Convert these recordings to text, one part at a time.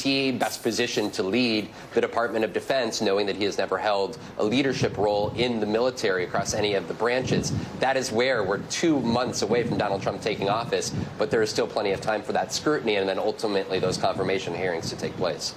he best positioned to lead the Department of Defense, knowing that he has never held a leadership role in the military across any of the branches? That is where we're 2 months away from Donald Trump taking office, but there is still plenty of time for that scrutiny and then ultimately those confirmation hearings to take place.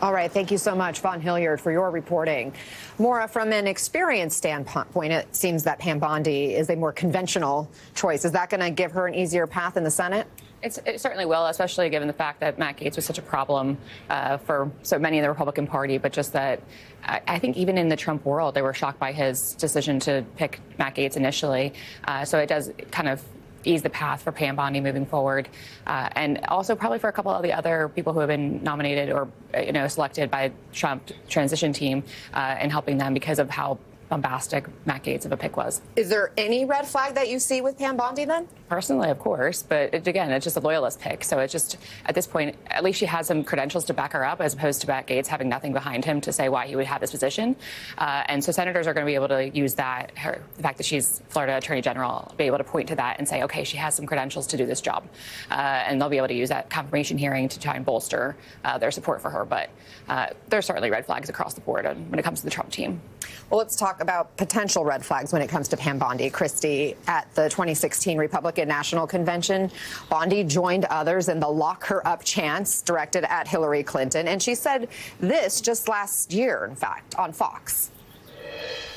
All right. Thank you so much, Vaughn Hilliard, for your reporting. Maura, from an experience standpoint, it seems that Pam Bondi is a more conventional choice. Is that going to give her an easier path in the Senate? It certainly will, especially given the fact that Matt Gaetz was such a problem for so many in the Republican Party. But just that I think even in the Trump world, they were shocked by his decision to pick Matt Gaetz initially. So it does kind of ease the path for Pam Bondi moving forward, and also probably for a couple of the other people who have been nominated or selected by Trump transition team and helping them because of how bombastic Matt Gaetz of a pick was. Is there any red flag that you see with Pam Bondi then? Personally, of course, but again, it's just a loyalist pick. So it's just, at this point, at least she has some credentials to back her up, as opposed to Matt Gaetz having nothing behind him to say why he would have this position. And so senators are going to be able to use that, the fact that she's Florida Attorney General, be able to point to that and say, okay, she has some credentials to do this job. And they'll be able to use that confirmation hearing to try and bolster their support for her. But there's certainly red flags across the board when it comes to the Trump team. Well, let's talk about potential red flags when it comes to Pam Bondi. Christy, at the 2016 Republican National Convention, Bondi joined others in the lock her up chants directed at Hillary Clinton. And she said this just last year, in fact, on Fox.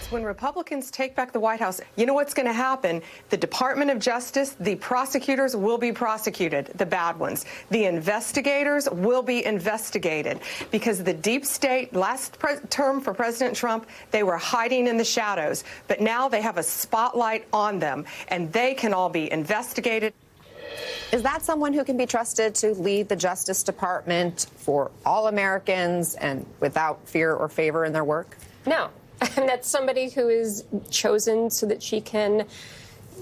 When Republicans take back the White House, you know what's going to happen? The Department of Justice, the prosecutors will be prosecuted, the bad ones. The investigators will be investigated because the deep state, last term for President Trump, they were hiding in the shadows. But now they have a spotlight on them, and they can all be investigated. Is that someone who can be trusted to lead the Justice Department for all Americans and without fear or favor in their work? No. And that's somebody who is chosen so that she can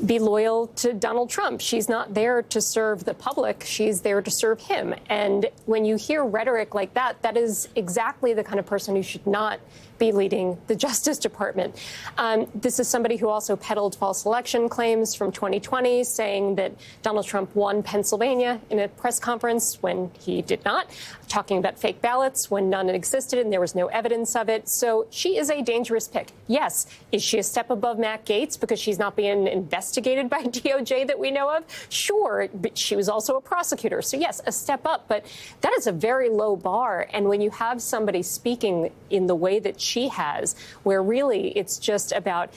be loyal to Donald Trump. She's not there to serve the public. She's there to serve him. And when you hear rhetoric like that, that is exactly the kind of person who should not be leading the Justice Department. This is somebody who also peddled false election claims from 2020, saying that Donald Trump won Pennsylvania in a press conference when he did not, talking about fake ballots when none existed and there was no evidence of it. So she is a dangerous pick. Yes. Is she a step above Matt Gaetz because she's not being investigated by DOJ that we know of? Sure. But she was also a prosecutor. So, yes, a step up. But that is a very low bar. And when you have somebody speaking in the way that she has, where really it's just about,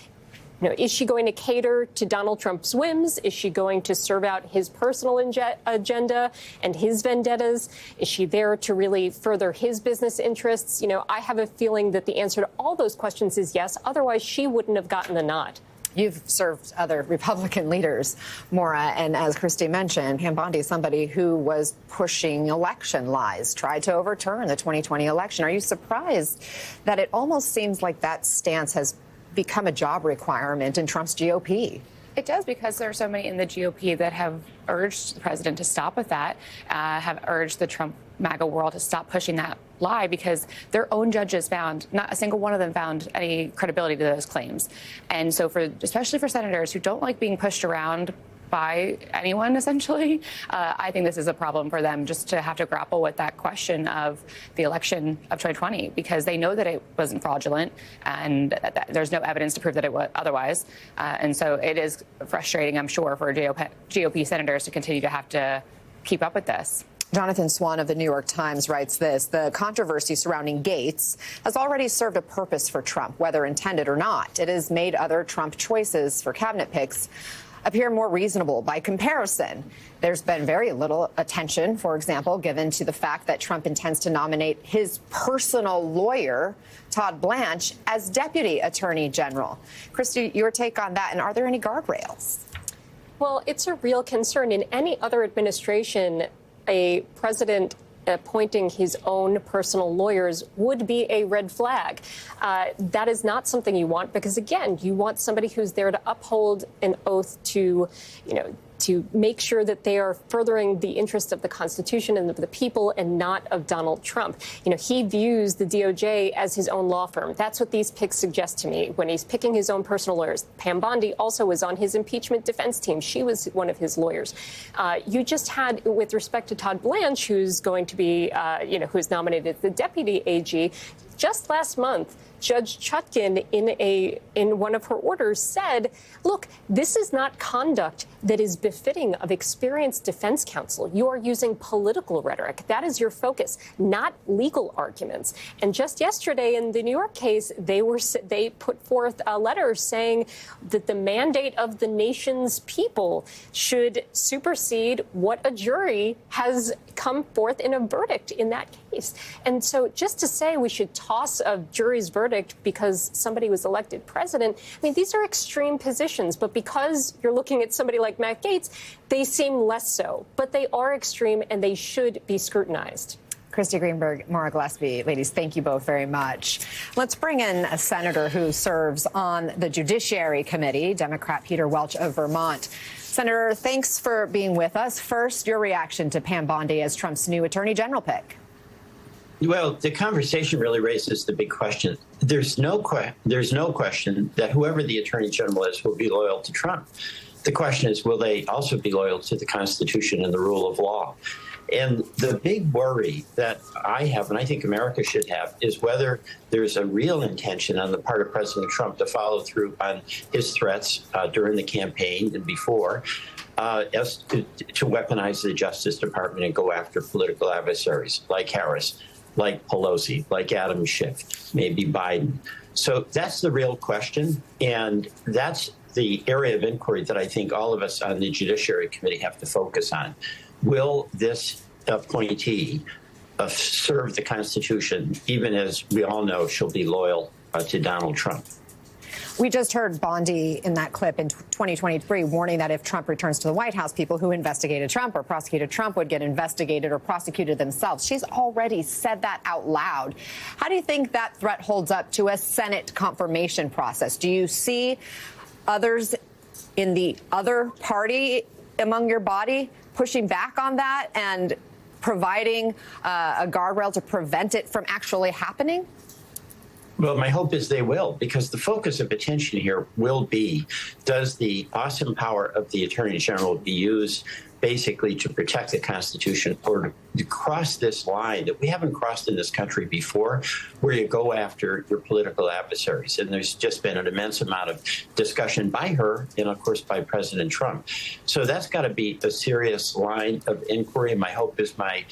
is she going to cater to Donald Trump's whims? Is she going to serve out his personal agenda and his vendettas? Is she there to really further his business interests? I have a feeling that the answer to all those questions is yes. Otherwise, she wouldn't have gotten the nod. You've served other Republican leaders, Maura, and as Christy mentioned, Pam Bondi is somebody who was pushing election lies, tried to overturn the 2020 election. Are you surprised that it almost seems like that stance has become a job requirement in Trump's GOP? It does, because there are so many in the GOP that have urged the president to stop with that, have urged the Trump MAGA world to stop pushing that lie, because their own judges found, not a single one of them found any credibility to those claims. And so especially for senators who don't like being pushed around by anyone, essentially, I think this is a problem for them, just to have to grapple with that question of the election of 2020, because they know that it wasn't fraudulent and that there's no evidence to prove that it was otherwise. And so it is frustrating, I'm sure, for GOP senators to continue to have to keep up with this. Jonathan Swan of the New York Times writes this: the controversy surrounding Gaetz has already served a purpose for Trump, whether intended or not. It has made other Trump choices for cabinet picks appear more reasonable by comparison. There's been very little attention, for example, given to the fact that Trump intends to nominate his personal lawyer, Todd Blanche, as Deputy Attorney General. Christy, your take on that, and are there any guardrails? Well, it's a real concern. In any other administration, a president appointing his own personal lawyers would be a red flag. That is not something you want, because, again, you want somebody who's there to uphold an oath to, to make sure that they are furthering the interest of the Constitution and of the people and not of Donald Trump. You know, he views the DOJ as his own law firm. That's what these picks suggest to me when he's picking his own personal lawyers. Pam Bondi also was on his impeachment defense team. She was one of his lawyers. You just had, with respect to Todd Blanche, who's going to be, who's nominated as the deputy AG, just last month, Judge Chutkin, in one of her orders, said, look, this is not conduct that is befitting of experienced defense counsel. You are using political rhetoric. That is your focus, not legal arguments. And just yesterday in the New York case, they put forth a letter saying that the mandate of the nation's people should supersede what a jury has come forth in a verdict in that case. And so just to say we should toss a jury's verdict because somebody was elected president, I mean, these are extreme positions. But because you're looking at somebody like Matt Gaetz, they seem less so. But they are extreme, and they should be scrutinized. Christy Greenberg, Maura Gillespie, ladies, thank you both very much. Let's bring in a senator who serves on the Judiciary Committee, Democrat Peter Welch of Vermont. Senator, thanks for being with us. First, your reaction to Pam Bondi as Trump's new Attorney General pick. Well, the conversation really raises the big question. There's no question that whoever the Attorney General is will be loyal to Trump. The question is, will they also be loyal to the Constitution and the rule of law? And the big worry that I have, and I think America should have, is whether there's a real intention on the part of President Trump to follow through on his threats during the campaign and before, as to weaponize the Justice Department and go after political adversaries like Harris, like Pelosi, like Adam Schiff, maybe Biden. So that's the real question. And that's the area of inquiry that I think all of us on the Judiciary Committee have to focus on. Will this appointee serve the Constitution, even as we all know she'll be loyal to Donald Trump? We just heard Bondi in that clip in 2023 warning that if Trump returns to the White House, people who investigated Trump or prosecuted Trump would get investigated or prosecuted themselves. She's already said that out loud. How do you think that threat holds up to a Senate confirmation process? Do you see others in the other party among your body pushing back on that and providing a guardrail to prevent it from actually happening? Well, my hope is they will, because the focus of attention here will be, does the awesome power of the Attorney General be used basically to protect the Constitution or to cross this line that we haven't crossed in this country before, where you go after your political adversaries? And there's just been an immense amount of discussion by her and, of course, by President Trump. So that's got to be a serious line of inquiry. My hope is my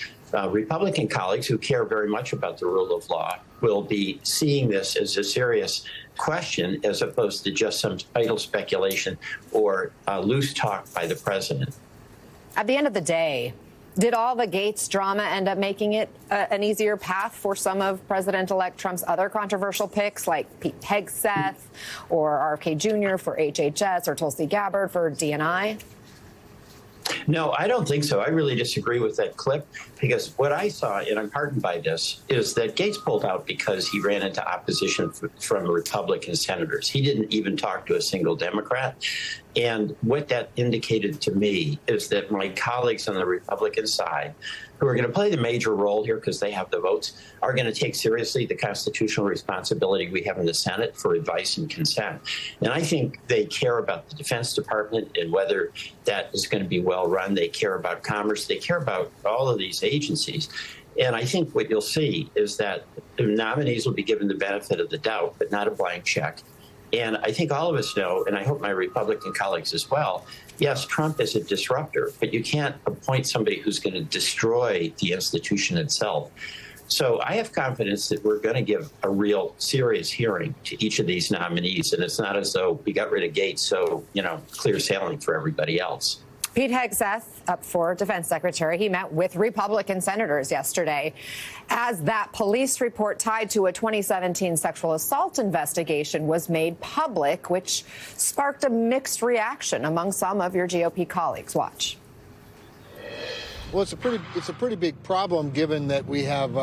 Republican colleagues who care very much about the rule of law will be seeing this as a serious question as opposed to just some idle speculation or loose talk by the president. At the end of the day, did all the Gaetz drama end up making it an easier path for some of President-elect Trump's other controversial picks, like Pete Hegseth or RFK Jr. for HHS or Tulsi Gabbard for DNI? No, I don't think so. I really disagree with that clip, because what I saw, and I'm heartened by this, is that Gaetz pulled out because he ran into opposition from Republican senators. He didn't even talk to a single Democrat. And what that indicated to me is that my colleagues on the Republican side, who are going to play the major role here because they have the votes, are going to take seriously the constitutional responsibility we have in the Senate for advice and consent. And I think they care about the Defense Department and whether that is going to be well run. They care about Commerce. They care about all of these agencies. And I think what you'll see is that the nominees will be given the benefit of the doubt, but not a blank check. And I think all of us know, and I hope my Republican colleagues as well, yes, Trump is a disruptor, but you can't appoint somebody who's going to destroy the institution itself. So I have confidence that we're going to give a real serious hearing to each of these nominees. And it's not as though we got rid of Gaetz, so, clear sailing for everybody else. Pete Hegseth, up for defense secretary, he met with Republican senators yesterday as that police report tied to a 2017 sexual assault investigation was made public, which sparked a mixed reaction among some of your GOP colleagues. Watch. Well, it's a pretty big problem, given that we have